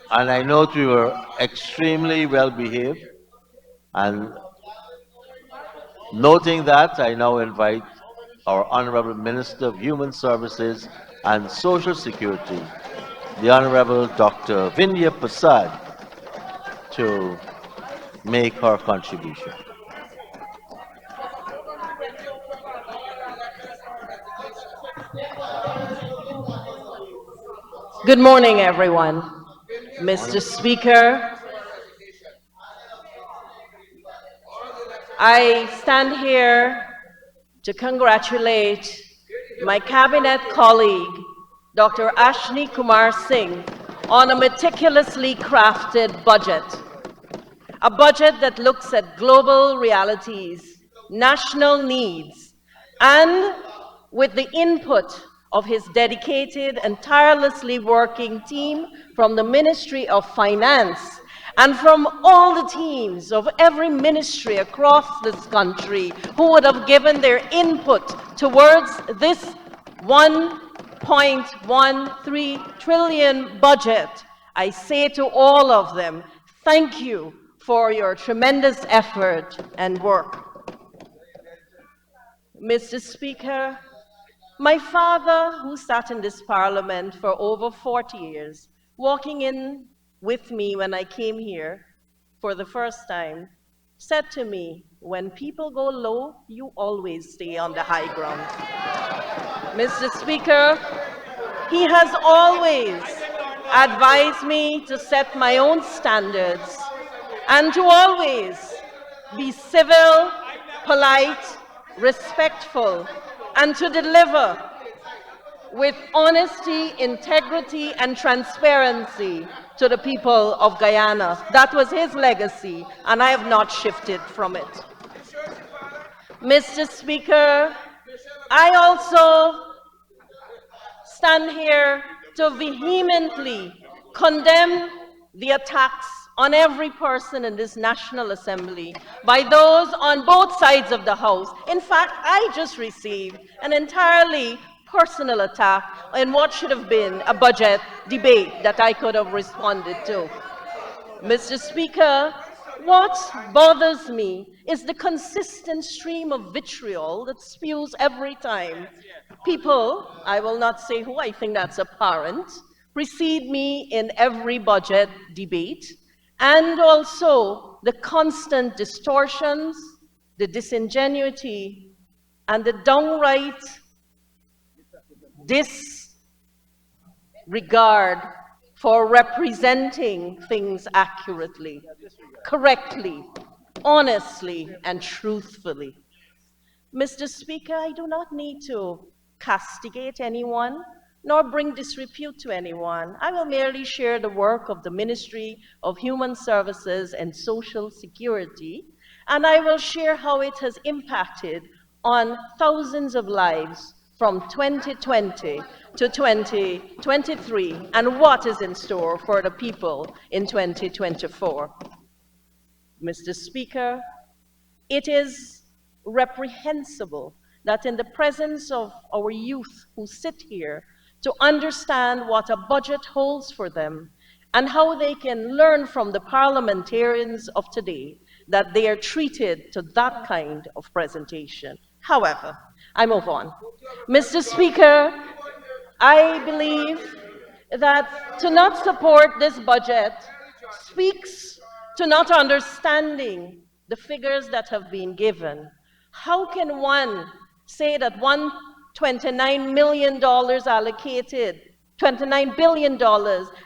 And I note we were extremely well behaved. And noting that, I now invite our Honorable Minister of Human Services and Social Security, the Honorable Dr. Vindhya Persaud, to make her contribution. Good morning, everyone. Mr. Speaker, I stand here to congratulate my cabinet colleague, Dr. Ashni Kumar Singh, on a meticulously crafted budget. A budget that looks at global realities, national needs, and with the input of his dedicated and tirelessly working team from the Ministry of Finance and from all the teams of every ministry across this country who would have given their input towards this 1.13 trillion budget, I say to all of them, thank you for your tremendous effort and work. Mr. Speaker, my father, who sat in this parliament for over 40 years, walking in with me when I came here for the first time, said to me, when people go low, you always stay on the high ground. Mr. Speaker, he has always advised me to set my own standards and to always be civil, polite, respectful, and to deliver with honesty, integrity, and transparency to the people of Guyana. That was his legacy, and I have not shifted from it. Mr. Speaker, I also stand here to vehemently condemn the attacks on every person in this National Assembly by those on both sides of the House. In fact, I just received an entirely personal attack in what should have been a budget debate that I could have responded to. Mr. Speaker, what bothers me is the consistent stream of vitriol that spews every time people, I will not say who, I think that's apparent, precede me in every budget debate, and also the constant distortions, the disingenuity, and the downright disregard for representing things accurately, correctly, honestly, and truthfully. Mr. Speaker, I do not need to castigate anyone nor bring disrepute to anyone. I will merely share the work of the Ministry of Human Services and Social Security, and I will share how it has impacted on thousands of lives from 2020 to 2023 and what is in store for the people in 2024. Mr. Speaker, it is reprehensible that in the presence of our youth who sit here to understand what a budget holds for them and how they can learn from the parliamentarians of today, that they are treated to that kind of presentation. However, I move on. Mr. Speaker, I believe that to not support this budget speaks to not understanding the figures that have been given. How can one say that $129 million allocated, $29 billion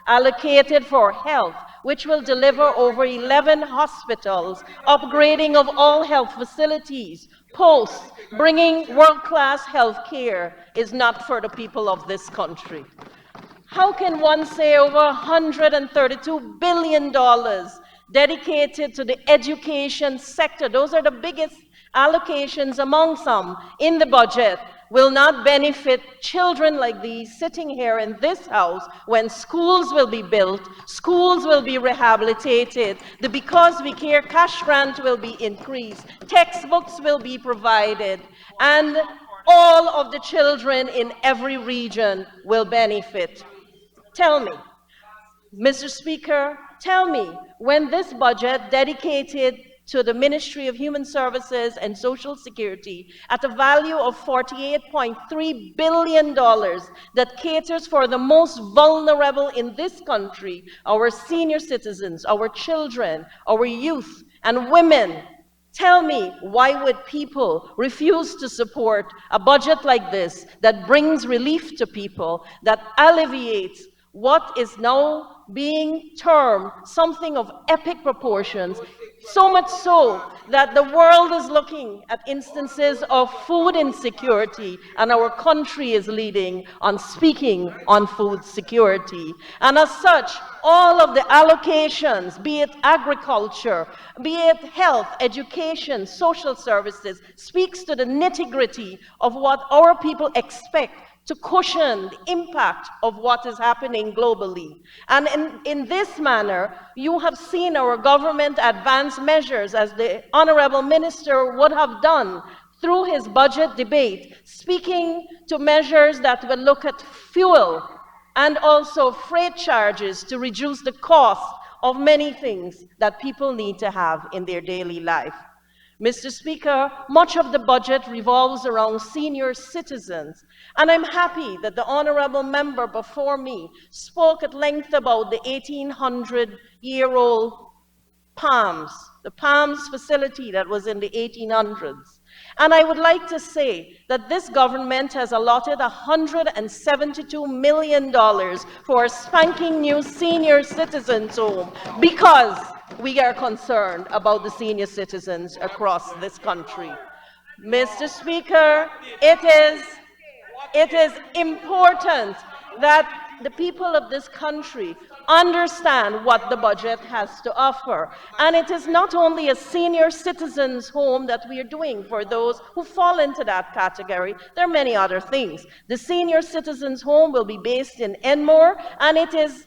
allocated for health, which will deliver over 11 hospitals, upgrading of all health facilities, posts, bringing world-class health care, is not for the people of this country? How can one say over $132 billion dedicated to the education sector, those are the biggest allocations among some in the budget, will not benefit children like these sitting here in this house when schools will be built, schools will be rehabilitated, the Because We Care cash grant will be increased, textbooks will be provided, and all of the children in every region will benefit. Tell me, Mr. Speaker, tell me, when this budget dedicated to the Ministry of Human Services and Social Security at a value of $48.3 billion that caters for the most vulnerable in this country, our senior citizens, our children, our youth, and women, tell me, why would people refuse to support a budget like this that brings relief to people, that alleviates what is now being termed something of epic proportions, so much so that the world is looking at instances of food insecurity, and our country is leading on speaking on food security. And as such, all of the allocations, be it agriculture, be it health, education, social services, speaks to the nitty-gritty of what our people expect to cushion the impact of what is happening globally. And in this manner, you have seen our government advance measures, as the Honorable Minister would have done through his budget debate, speaking to measures that will look at fuel and also freight charges to reduce the cost of many things that people need to have in their daily life. Mr. Speaker, much of the budget revolves around senior citizens, and I'm happy that the honorable member before me spoke at length about the 1800-year-old Palms, the Palms facility that was in the 1800s. And I would like to say that this government has allotted $172 million for a spanking new senior citizens home because we are concerned about the senior citizens across this country. Mr. Speaker, it is important that the people of this country understand what the budget has to offer. And it is not only a senior citizens home that we are doing for those who fall into that category. There are many other things. The senior citizens home will be based in Enmore, and it is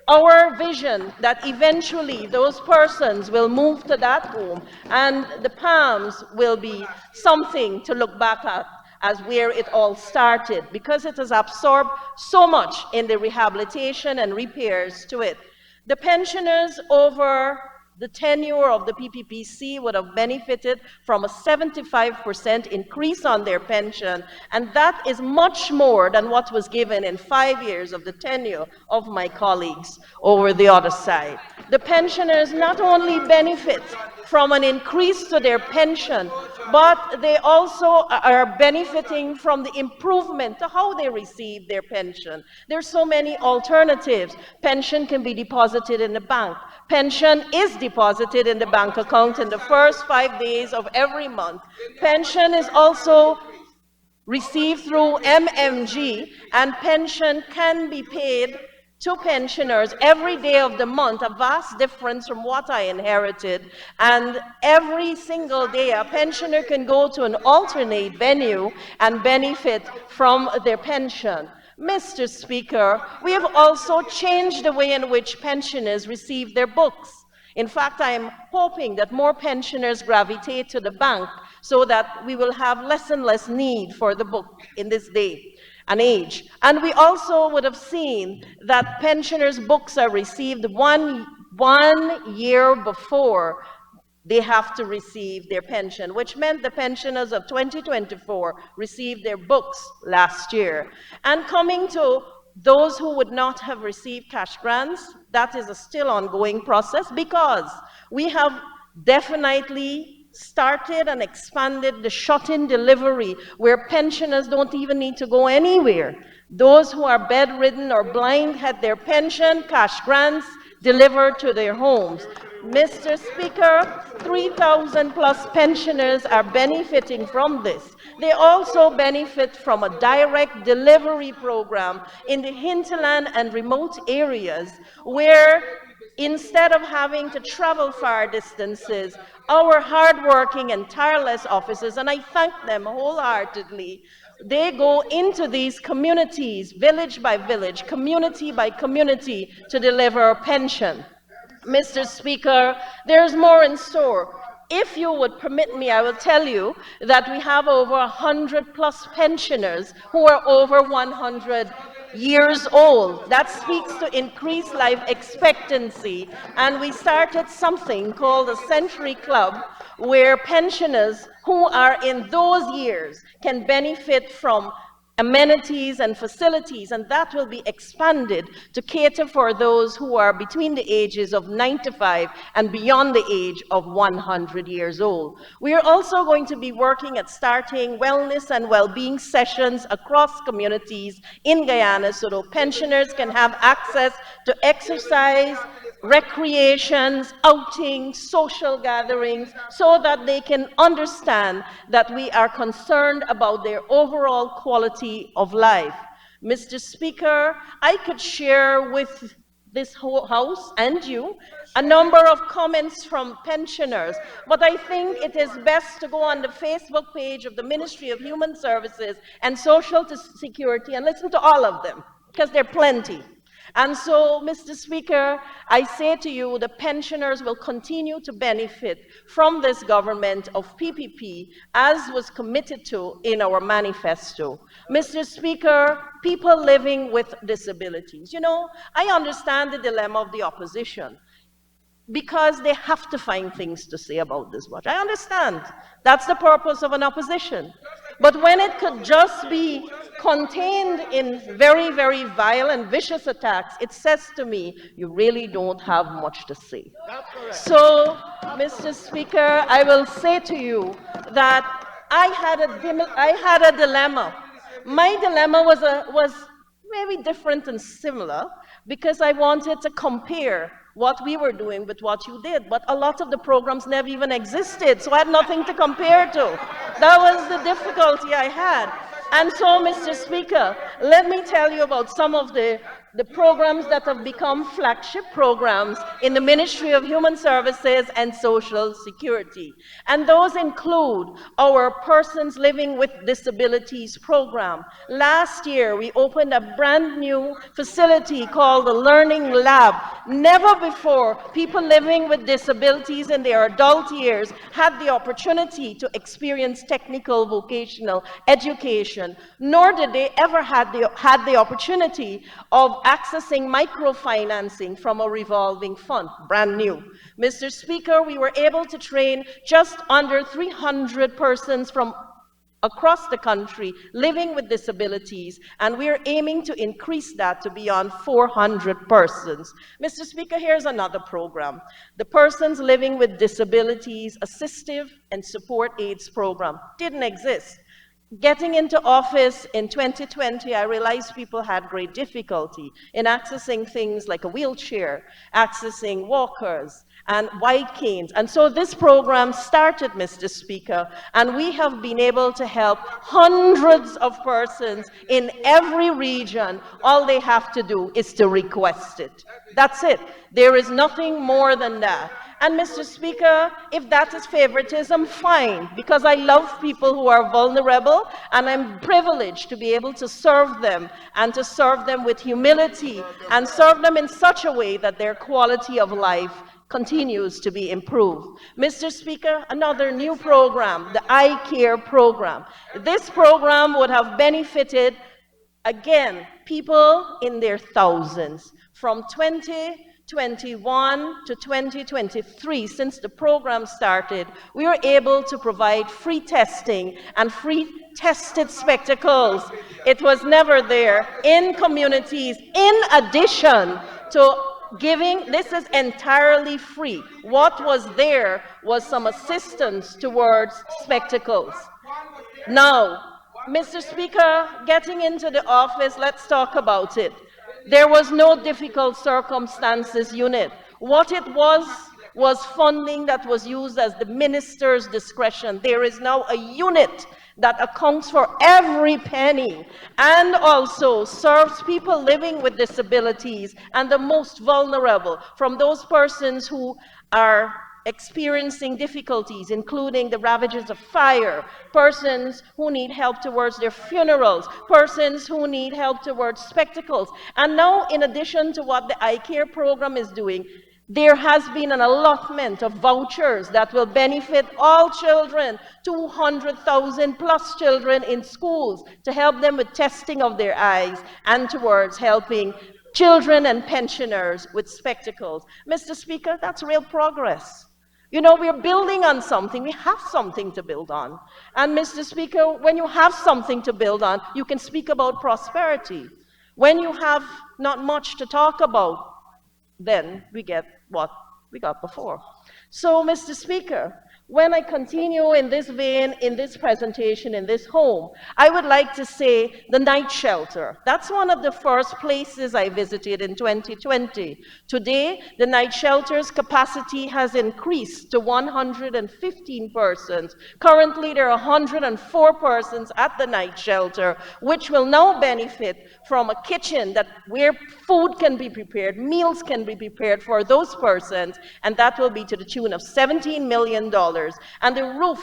our vision that eventually those persons will move to that home, and the Palms will be something to look back at as where it all started, because it has absorbed so much in the rehabilitation and repairs to it. The pensioners over the tenure of the PPPC would have benefited from a 75% increase on their pension, and that is much more than what was given in 5 years of the tenure of my colleagues over the other side. The pensioners not only benefit from an increase to their pension, but they also are benefiting from the improvement to how they receive their pension. There's so many alternatives. Pension can be deposited in the bank. Pension is deposited in the bank account in the first 5 days of every month. Pension is also received through MMG, and pension can be paid to pensioners every day of the month, a vast difference from what I inherited. And every single day, a pensioner can go to an alternate venue and benefit from their pension. Mr. Speaker, we have also changed the way in which pensioners receive their books. In fact, I am hoping that more pensioners gravitate to the bank so that we will have less and less need for the book in this day and age. And we also would have seen that pensioners' books are received one year before they have to receive their pension, which meant the pensioners of 2024 received their books last year. And coming to those who would not have received cash grants, that is a still ongoing process, because we have definitely started and expanded the shut-in delivery, where pensioners don't even need to go anywhere. Those who are bedridden or blind had their pension, cash grants, delivered to their homes. Mr. Speaker, 3,000 plus pensioners are benefiting from this. They also benefit from a direct delivery program in the hinterland and remote areas, where instead of having to travel far distances, our hardworking and tireless officers, and I thank them wholeheartedly, they go into these communities, village by village, community by community, to deliver pension. Mr. Speaker, there's more in store. If you would permit me, I will tell you that we have over 100 plus pensioners who are over 100 years old. That speaks to increased life expectancy. And we started something called the Century Club, where pensioners who are in those years can benefit from amenities and facilities, and that will be expanded to cater for those who are between the ages of 95 and beyond the age of 100 years old. We are also going to be working at starting wellness and well-being sessions across communities in Guyana so that pensioners can have access to exercise, recreations, outings, social gatherings, so that they can understand that we are concerned about their overall quality of life. Mr. Speaker, I could share with this whole House and you a number of comments from pensioners, but I think it is best to go on the Facebook page of the Ministry of Human Services and Social Security and listen to all of them, because there are plenty. And so, Mr. Speaker, I say to you, the pensioners will continue to benefit from this government of PPP, as was committed to in our manifesto. Mr. Speaker, people living with disabilities. You know, I understand the dilemma of the opposition, because they have to find things to say about this budget. I understand. That's the purpose of an opposition. But when it could just be contained in very, very vile and vicious attacks, it says to me, you really don't have much to say. So, Mr. Speaker, I will say to you that I had a dilemma. My dilemma was very different and similar, because I wanted to compare what we were doing with what you did, but a lot of the programs never even existed, so I had nothing to compare to. That was the difficulty I had. And so, Mr. Speaker, let me tell you about some of the programs that have become flagship programs in the Ministry of Human Services and Social Security. And those include our Persons Living with Disabilities program. Last year, we opened a brand new facility called the Learning Lab. Never before, people living with disabilities in their adult years had the opportunity to experience technical vocational education, nor did they ever had the opportunity of accessing microfinancing from a revolving fund, brand new. Mr. Speaker, we were able to train just under 300 persons from across the country living with disabilities, and we're aiming to increase that to beyond 400 persons. Mr. Speaker, here's another program, the Persons Living with Disabilities Assistive and Support Aids program. Didn't exist. Getting into office in 2020, I realized people had great difficulty in accessing things like a wheelchair, accessing walkers, and white canes. And so this program started, Mr. Speaker, and we have been able to help hundreds of persons in every region. All they have to do is to request it. That's it. There is nothing more than that. And Mr. Speaker, if that is favoritism, fine, because I love people who are vulnerable, and I'm privileged to be able to serve them, and to serve them with humility, and serve them in such a way that their quality of life continues to be improved. Mr. Speaker, another new program, the I Care program. This program would have benefited, again, people in their thousands. From 2021 to 2023, since the program started, we were able to provide free testing and free tested spectacles. It was never there in communities, in addition to giving, this is entirely free. What was there was some assistance towards spectacles. Now, Mr. Speaker, getting into the office, let's talk about it. There was no difficult circumstances unit. What it was funding that was used as the minister's discretion. There is now a unit that accounts for every penny and also serves people living with disabilities and the most vulnerable, from those persons who are experiencing difficulties, including the ravages of fire, persons who need help towards their funerals, persons who need help towards spectacles. And now, in addition to what the I Care program is doing, There has been an allotment of vouchers that will benefit all children, 200,000 plus children in schools, to help them with testing of their eyes and towards helping children and pensioners with spectacles. Mr. Speaker, that's real progress. You know, we're building on something. We have something to build on. And Mr. Speaker, when you have something to build on, you can speak about prosperity. When you have not much to talk about, then we get what we got before. So, Mr. Speaker, when I continue in this vein, in this presentation, in this home, I would like to say the night shelter. That's one of the first places I visited in 2020. Today, the night shelter's capacity has increased to 115 persons. Currently, there are 104 persons at the night shelter, which will now benefit from a kitchen where food can be prepared, meals can be prepared for those persons, and that will be to the tune of $17 million. And the roof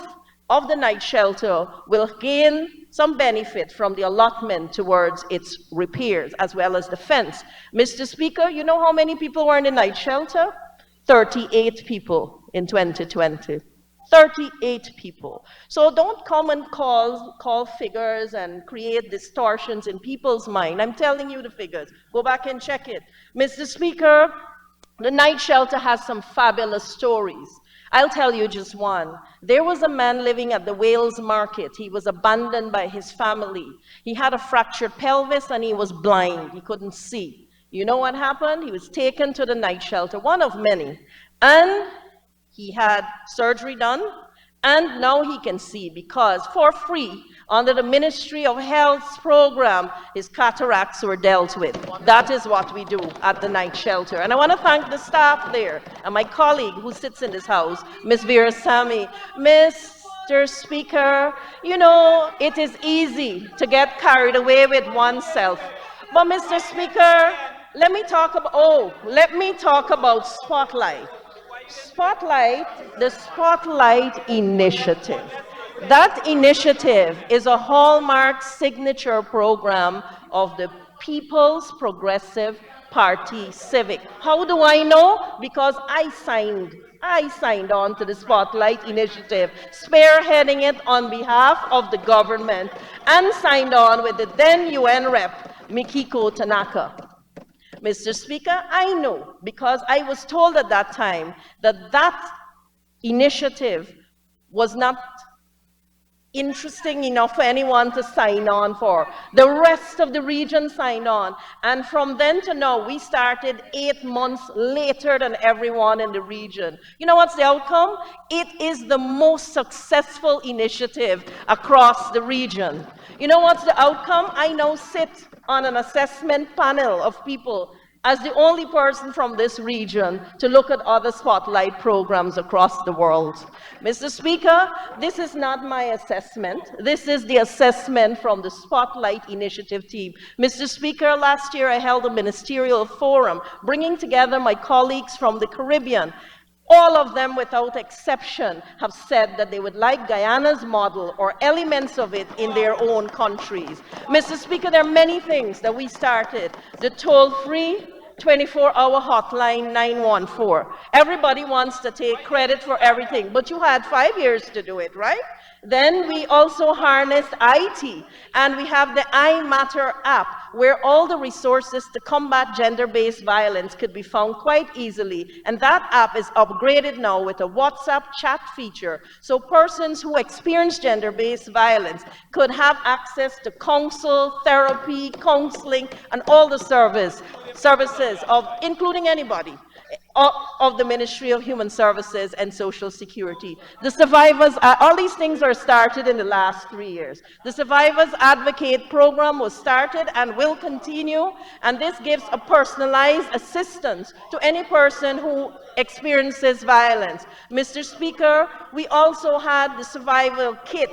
of the night shelter will gain some benefit from the allotment towards its repairs, as well as the fence. Mr. Speaker, you know how many people were in the night shelter? 38 people in 2020. 38 people. So don't come and call figures and create distortions in people's mind. I'm telling you the figures. Go back and check it. Mr. Speaker, the night shelter has some fabulous stories. I'll tell you just one. There was a man living at the Wales market. He was abandoned by his family. He had a fractured pelvis and he was blind. He couldn't see. You know what happened? He was taken to the night shelter, one of many. And he had surgery done, and now he can see because for free, under the Ministry of Health's program, his cataracts were dealt with. That is what we do at the night shelter. And I want to thank the staff there and my colleague who sits in this house, Ms. Vera Sami. Mr. Speaker, you know, it is easy to get carried away with oneself. But Mr. Speaker, let me talk about Spotlight. The Spotlight Initiative. That initiative is a hallmark signature program of the People's Progressive Party Civic. How do I know? Because I signed on to the Spotlight Initiative, spearheading it on behalf of the government, and signed on with the then UN Rep, Mikiko Tanaka. Mr. Speaker, I know, because I was told at that time that that initiative was not interesting enough for anyone to sign on for. The rest of the region signed on. And from then to now, we started 8 months later than everyone in the region. You know what's the outcome? It is the most successful initiative across the region. You know what's the outcome? I now sit on an assessment panel of people as the only person from this region to look at other Spotlight programs across the world. Mr. Speaker, this is not my assessment. This is the assessment from the Spotlight Initiative team. Mr. Speaker, last year I held a ministerial forum bringing together my colleagues from the Caribbean. All of them, without exception, have said that they would like Guyana's model or elements of it in their own countries. Mr. Speaker, there are many things that we started. The toll-free 24-hour hotline 914. Everybody wants to take credit for everything, but you had 5 years to do it, right? Then we also harnessed IT, and we have the iMatter app, where all the resources to combat gender-based violence could be found quite easily. And that app is upgraded now with a WhatsApp chat feature, so persons who experience gender-based violence could have access to counsel, therapy, counseling, and all the services of, including anybody, of the Ministry of Human Services and Social Security. The Survivors, all these things are started in the last 3 years. The Survivors Advocate program was started and will continue, and this gives a personalized assistance to any person who experiences violence. Mr. Speaker, we also had the survival kit.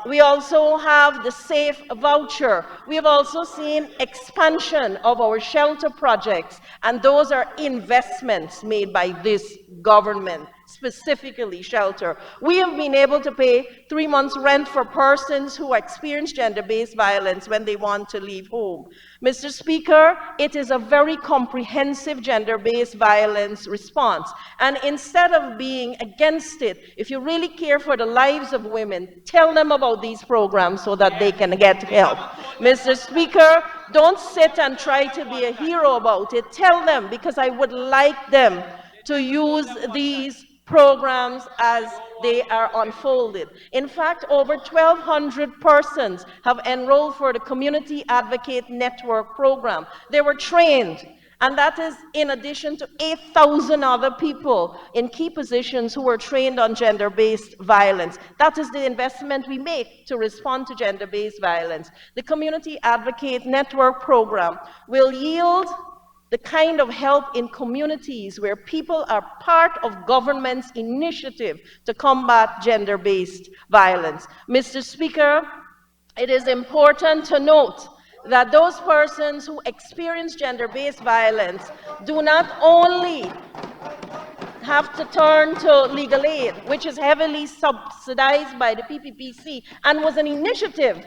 We also have the safe voucher. We have also seen expansion of our shelter projects, and those are investments made by this government, specifically shelter. We have been able to pay 3 months rent for persons who experience gender-based violence when they want to leave home. Mr. Speaker, it is a very comprehensive gender-based violence response. And instead of being against it, if you really care for the lives of women, tell them about these programs so that they can get help. Mr. Speaker, don't sit and try to be a hero about it. Tell them, because I would like them to use these programs as they are unfolded. In fact, over 1,200 persons have enrolled for the Community Advocate Network program. They were trained, and that is in addition to 8,000 other people in key positions who were trained on gender-based violence. That is the investment we make to respond to gender-based violence. The Community Advocate Network program will yield the kind of help in communities where people are part of government's initiative to combat gender-based violence. Mr. Speaker, it is important to note that those persons who experience gender-based violence do not only have to turn to legal aid, which is heavily subsidized by the PPPC and was an initiative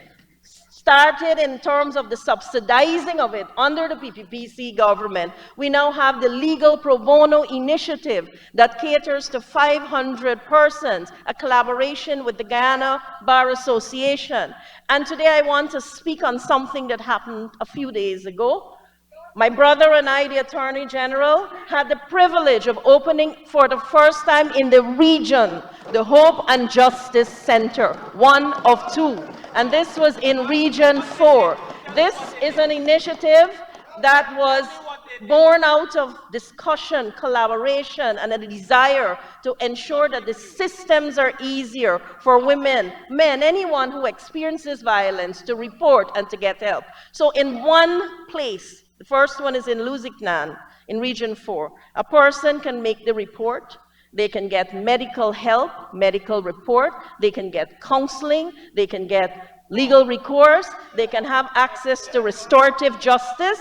started in terms of the subsidizing of it under the PPPC government. We now have the Legal Pro Bono initiative that caters to 500 persons, a collaboration with the Guyana Bar Association. And today I want to speak on something that happened a few days ago. My brother and I, the Attorney General, had the privilege of opening for the first time in the region the Hope and Justice Center, one of two. And this was in Region 4. This is an initiative that was born out of discussion, collaboration, and a desire to ensure that the systems are easier for women, men, anyone who experiences violence to report and to get help. So in one place, the first one is in Lusignan, in Region 4. A person can make the report, they can get medical help, medical report, they can get counseling, they can get legal recourse, they can have access to restorative justice,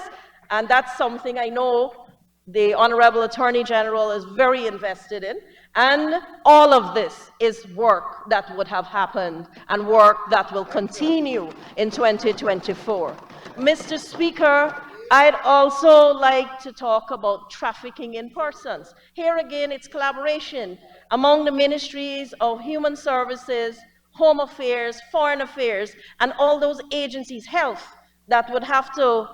and that's something I know the Honorable Attorney General is very invested in. And all of this is work that would have happened and work that will continue in 2024. Mr. Speaker, I'd also like to talk about trafficking in persons. Here again, it's collaboration among the ministries of Human Services, Home Affairs, Foreign Affairs, and all those agencies, health, that would have to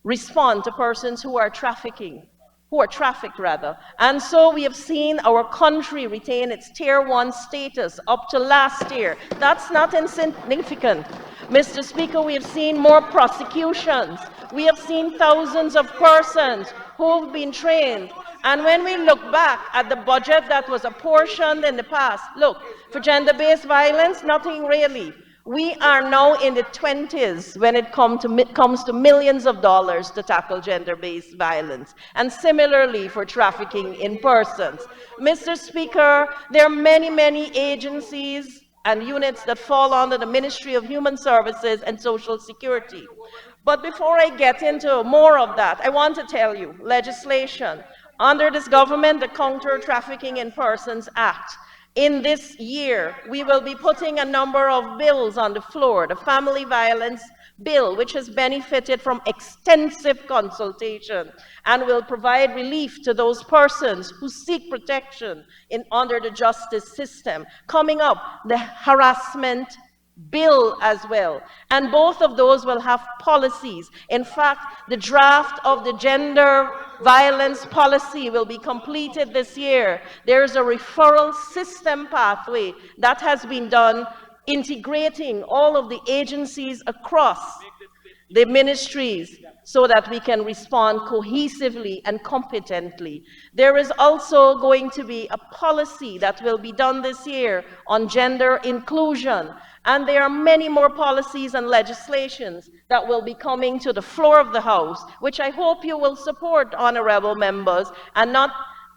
respond to persons who are trafficked rather. And so we have seen our country retain its Tier 1 status up to last year. That's not insignificant. Mr. Speaker, we have seen more prosecutions. We have seen thousands of persons who've been trained. And when we look back at the budget that was apportioned in the past, look, for gender-based violence, nothing really. We are now in the 20s when it comes to millions of dollars to tackle gender-based violence, and similarly for trafficking in persons. Mr. Speaker, there are many, many agencies and units that fall under the Ministry of Human Services and Social Security. But before I get into more of that, I want to tell you, legislation. Under this government, the Counter Trafficking in Persons Act. In this year, we will be putting a number of bills on the floor. The Family Violence Bill, which has benefited from extensive consultation and will provide relief to those persons who seek protection under the justice system. Coming up, the Harassment Bill as well. And both of those will have policies. In fact, the draft of the gender violence policy will be completed this year. There is a referral system pathway that has been done, integrating all of the agencies across the ministries so that we can respond cohesively and competently. There is also going to be a policy that will be done this year on gender inclusion. And there are many more policies and legislations that will be coming to the floor of the House, which I hope you will support, honorable members, and not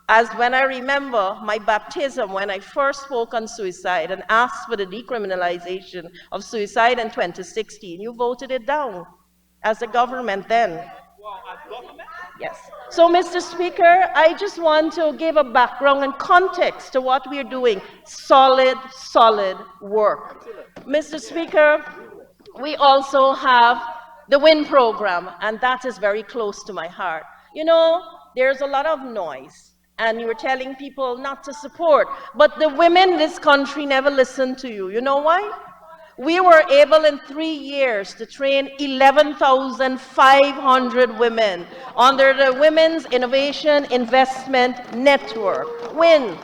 as when I remember my baptism when I first spoke on suicide and asked for the decriminalization of suicide in 2016. You voted it down as a government then. Yes. So, Mr. Speaker, I just want to give a background and context to what we're doing. Solid, solid work. Mr. Speaker, we also have the WIN program, and that is very close to my heart. You know, there's a lot of noise, and you were telling people not to support, but the women in this country never listen to you. You know why? We were able in 3 years to train 11,500 women under the Women's Innovation Investment Network, WIN.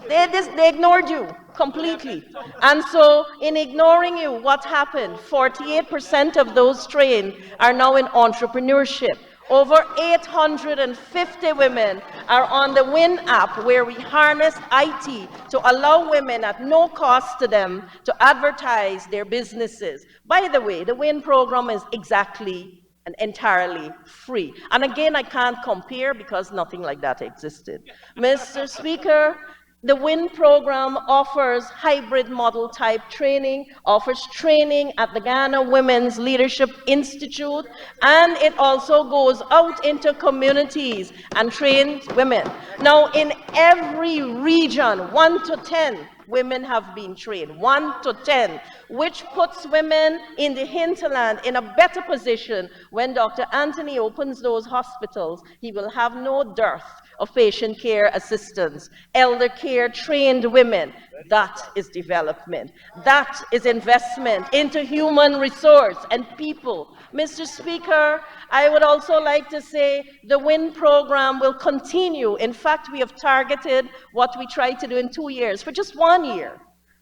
They ignored you completely. And so in ignoring you, what happened? 48% of those trained are now in entrepreneurship. Over 850 women are on the WIN app, where we harness IT to allow women at no cost to them to advertise their businesses. By the way, the WIN program is exactly and entirely free. And again, I can't compare because nothing like that existed. Mr. Speaker, the WIN program offers hybrid model type training, offers training at the Ghana Women's Leadership Institute, and it also goes out into communities and trains women. Now, in every region, 1 to 10 women have been trained, 1 to 10, which puts women in the hinterland in a better position. When Dr. Anthony opens those hospitals, he will have no dearth of patient care assistants, elder care trained women. That is development. That is investment into human resource and people. Mr. Speaker, I would also like to say the WIN program will continue. In fact, we have targeted what we tried to do in 2 years for just 1 year,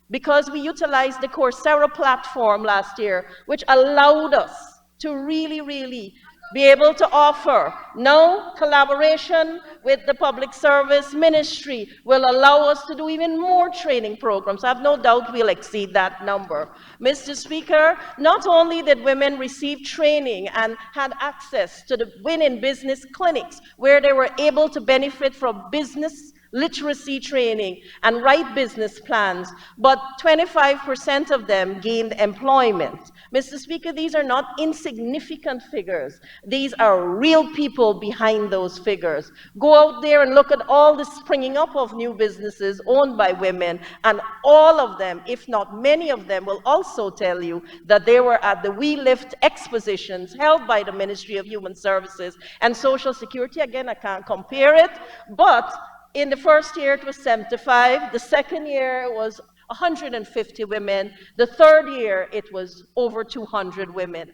because we utilized the Coursera platform last year, which allowed us to really be able to offer. Now, collaboration with the public service ministry will allow us to do even more training programs. I have no doubt we'll exceed that number. Mr. Speaker, not only did women receive training and had access to the WIN in Business clinics, where they were able to benefit from business literacy training and write business plans, but 25% of them gained employment. Mr. Speaker, these are not insignificant figures. These are real people behind those figures. Go out there and look at all the springing up of new businesses owned by women, and all of them, if not many of them, will also tell you that they were at the We Lift expositions held by the Ministry of Human Services and Social Security. Again, I can't compare it, but in the first year, it was 75. The second year, it was 150 women. The third year, it was over 200 women.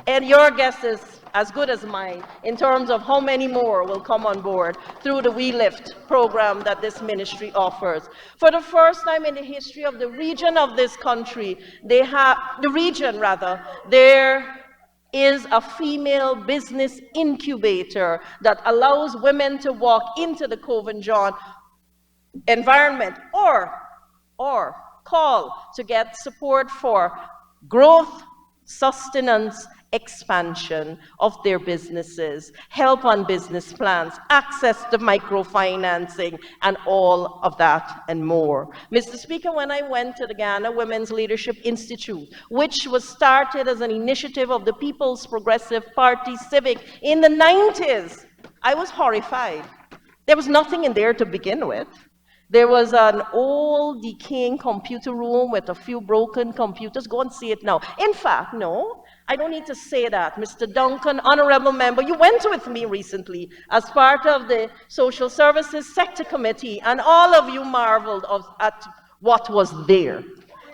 And your guess is as good as mine in terms of how many more will come on board through the We Lift program that this ministry offers. For the first time in the history of the region of this country, there is a female business incubator that allows women to walk into the Cove and John environment or call to get support for growth, sustenance, expansion of their businesses, help on business plans, access to microfinancing, and all of that and more. Mr. Speaker, when I went to the Ghana Women's Leadership Institute, which was started as an initiative of the People's Progressive Party Civic in the 90s, I was horrified. There was nothing in there to begin with. There was an old, decaying computer room with a few broken computers. Go and see it now. In fact, no, I don't need to say that. Mr. Duncan, honorable member, you went with me recently as part of the Social Services Sector Committee, and all of you marveled at what was there.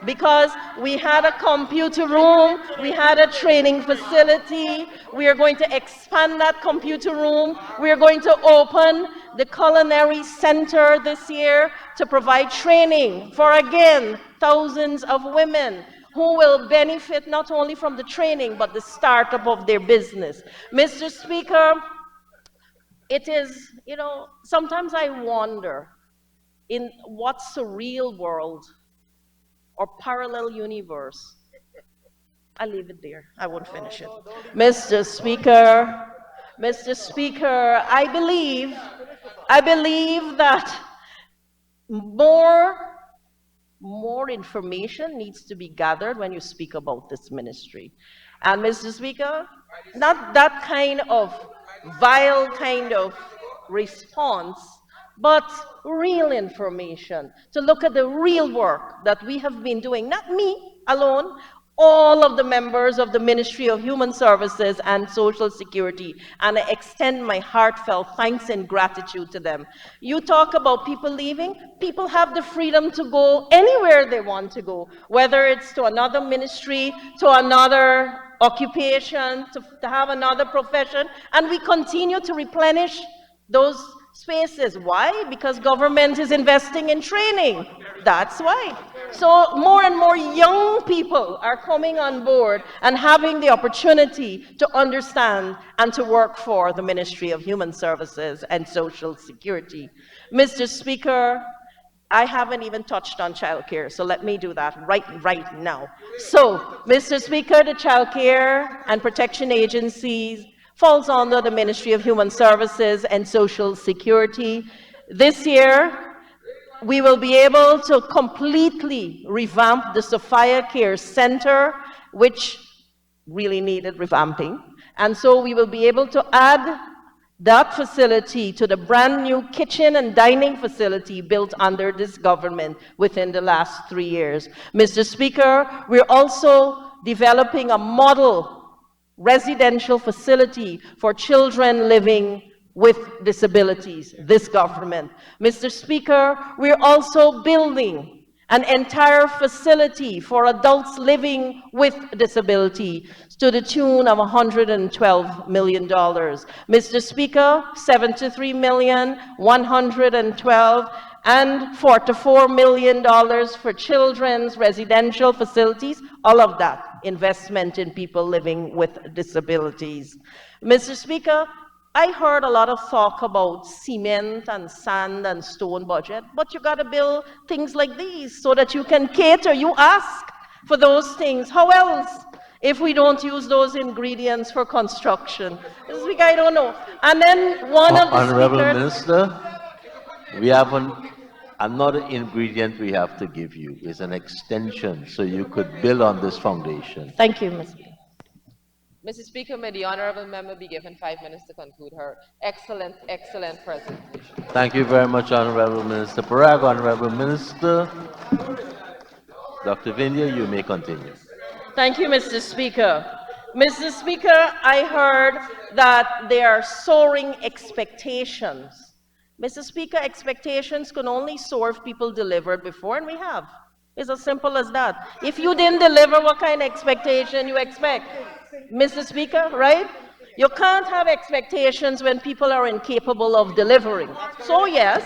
Because we had a computer room, we had a training facility, we are going to expand that computer room, we are going to open the Culinary Center this year to provide training for, again, thousands of women who will benefit not only from the training, but the startup of their business. Mr. Speaker, it is, sometimes I wonder in what surreal world or parallel universe. I'll leave it there. I won't finish it. Mr. Speaker, I believe that more information needs to be gathered when you speak about this ministry. And Mr. Speaker, not that kind of vile kind of response, but real information, to look at the real work that we have been doing, not me alone, all of the members of the Ministry of Human Services and Social Security, and I extend my heartfelt thanks and gratitude to them. You talk about people leaving, people have the freedom to go anywhere they want to go, whether it's to another ministry, to another occupation, to have another profession, and we continue to replenish those spaces. Why? Because government is investing in training. That's why. So more and more young people are coming on board and having the opportunity to understand and to work for the Ministry of Human Services and Social Security. Mr. Speaker, I haven't even touched on childcare, so let me do that right now. So, Mr. Speaker, the childcare and protection agencies falls under the Ministry of Human Services and Social Security. This year, we will be able to completely revamp the Sophia Care Center, which really needed revamping. And so we will be able to add that facility to the brand new kitchen and dining facility built under this government within the last 3 years. Mr. Speaker, we're also developing a model residential facility for children living with disabilities, this government. Mr. Speaker, we're also building an entire facility for adults living with disability to the tune of $112 million. Mr. Speaker, 73,112 and $44 million for children's residential facilities, all of that investment in people living with disabilities. Mr. Speaker, I heard a lot of talk about cement and sand and stone budget, but you got to build things like these so that you can cater. You ask for those things. How else if we don't use those ingredients for construction? Mr. Speaker, I don't know. And then one of the Honorable speakers... Minister, we have another ingredient we have to give you. It's an extension so you could build on this foundation. Thank you, Mr. Speaker. Mr. Speaker, may the honorable member be given 5 minutes to conclude her excellent presentation. Thank you very much, Honorable Minister Parag. Honorable Minister, Dr. Vindhya, you may continue. Thank you, Mr. Speaker. Mr. Speaker, I heard that there are soaring expectations. Mr. Speaker, expectations can only soar if people delivered before, and we have. It's as simple as that. If you didn't deliver, what kind of expectation you expect? Mr. Speaker, right? You can't have expectations when people are incapable of delivering. So yes,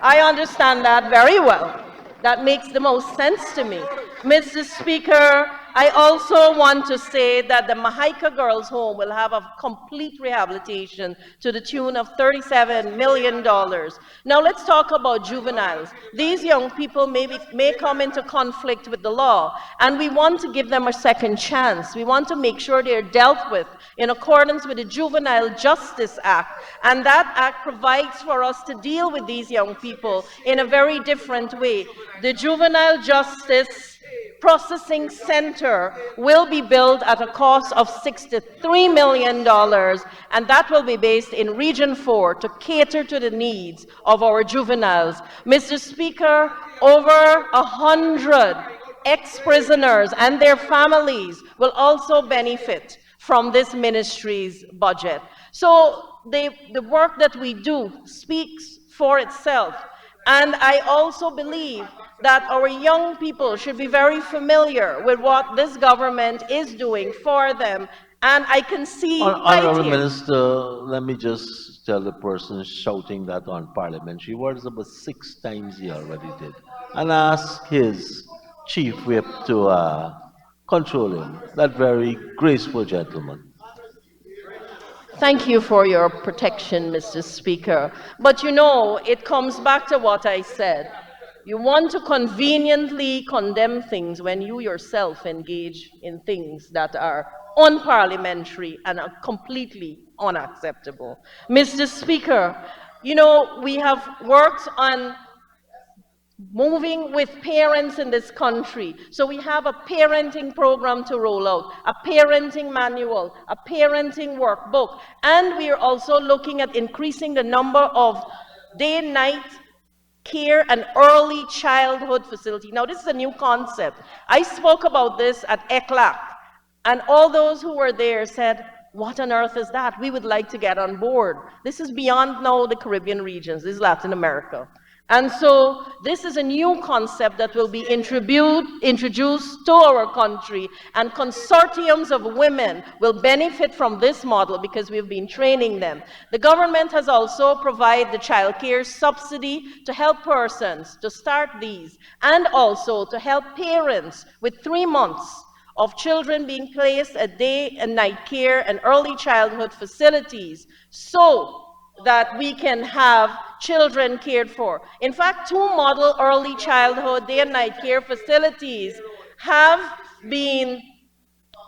I understand that very well. That makes the most sense to me. Mr. Speaker, I also want to say that the Mahaika Girls Home will have a complete rehabilitation to the tune of $37 million. Now let's talk about juveniles. These young people may come into conflict with the law, and we want to give them a second chance. We want to make sure they're dealt with in accordance with the Juvenile Justice Act, and that act provides for us to deal with these young people in a very different way. The Juvenile Justice Processing Center will be built at a cost of $63 million, and that will be based in Region 4 to cater to the needs of our juveniles. Mr. Speaker, over 100 ex-prisoners and their families will also benefit from this ministry's budget. So the work that we do speaks for itself. And I also believe that our young people should be very familiar with what this government is doing for them. And I can see Honorable right here. Minister, let me just tell the person shouting that on parliamentary words about 6 times he already did. And ask his chief whip to control him, that very graceful gentleman. Thank you for your protection, Mr. Speaker. But you know, it comes back to what I said. You want to conveniently condemn things when you yourself engage in things that are unparliamentary and are completely unacceptable. Mr. Speaker, you know, we have worked on moving with parents in this country. So we have a parenting program to roll out, a parenting manual, a parenting workbook, and we are also looking at increasing the number of day and night care and early childhood facility. Now, this is a new concept. I spoke about this at ECLAC, and all those who were there said, what on earth is that? We would like to get on board. This is beyond now the Caribbean regions. This is Latin America. And so this is a new concept that will be introduced to our country, and consortiums of women will benefit from this model because we've been training them. The government has also provided the child care subsidy to help persons to start these, and also to help parents with 3 months of children being placed at day and night care and early childhood facilities, so that we can have children cared for. In fact, 2 model early childhood day and night care facilities have been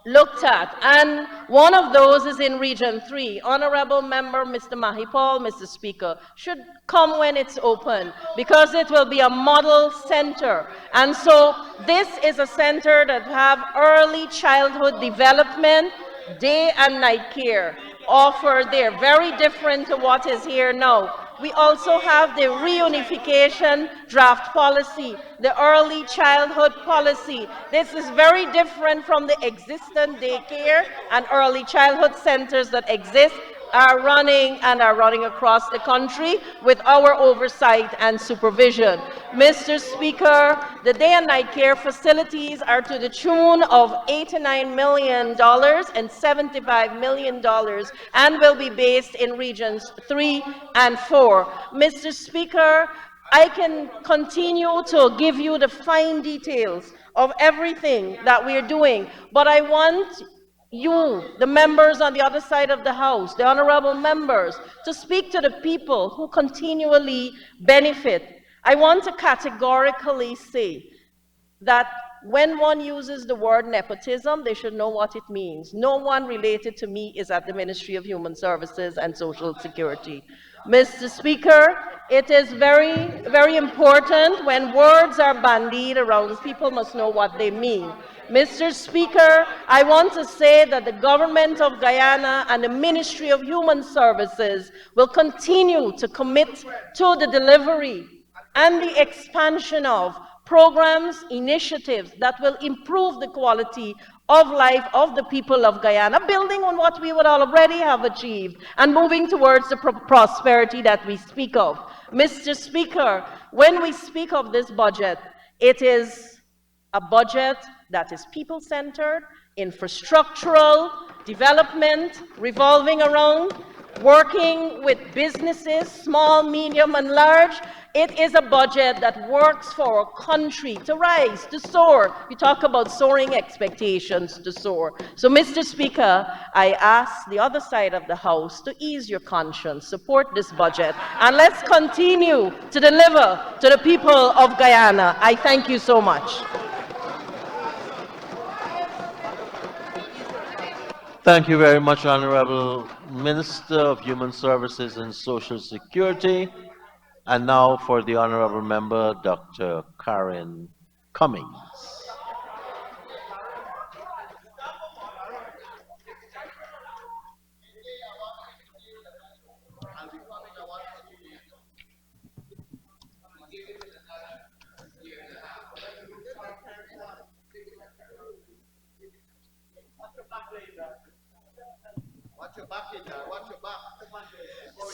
looked at, and one of those is in Region 3. Honorable Member Mr. Mahipal, Mr. Speaker, should come when it's open, because it will be a model center. And so this is a center that have early childhood development, day and night care offered there, very different to what is here now. We also have the reunification draft policy, the early childhood policy. This is very different from the existing daycare and early childhood centers that exist, are running across the country with our oversight and supervision. Mr. Speaker, the day and night care facilities are to the tune of $89 million and $75 million, and will be based in regions 3 and 4. Mr. Speaker, I can continue to give you the fine details of everything that we're doing, but I want you, the members on the other side of the House, the honorable members, to speak to the people who continually benefit. I want to categorically say that when one uses the word nepotism, they should know what it means. No one related to me is at the Ministry of Human Services and Social Security. Mr. Speaker, it is very, very important when words are bandied around, people must know what they mean. Mr. Speaker, I want to say that the government of Guyana and the Ministry of Human Services will continue to commit to the delivery and the expansion of programs, initiatives that will improve the quality of life of the people of Guyana, building on what we would already have achieved and moving towards the prosperity that we speak of. Mr. Speaker, when we speak of this budget, it is a budget that is people-centered, infrastructural development revolving around working with businesses, small, medium, and large. It is a budget that works for a country to rise, to soar. You talk about soaring expectations to soar. So, Mr. Speaker, I ask the other side of the House to ease your conscience, support this budget, and let's continue to deliver to the people of Guyana. I thank you so much. Thank you very much, Honorable Minister of Human Services and Social Security. And now for the Honorable Member, Dr. Karen Cummings.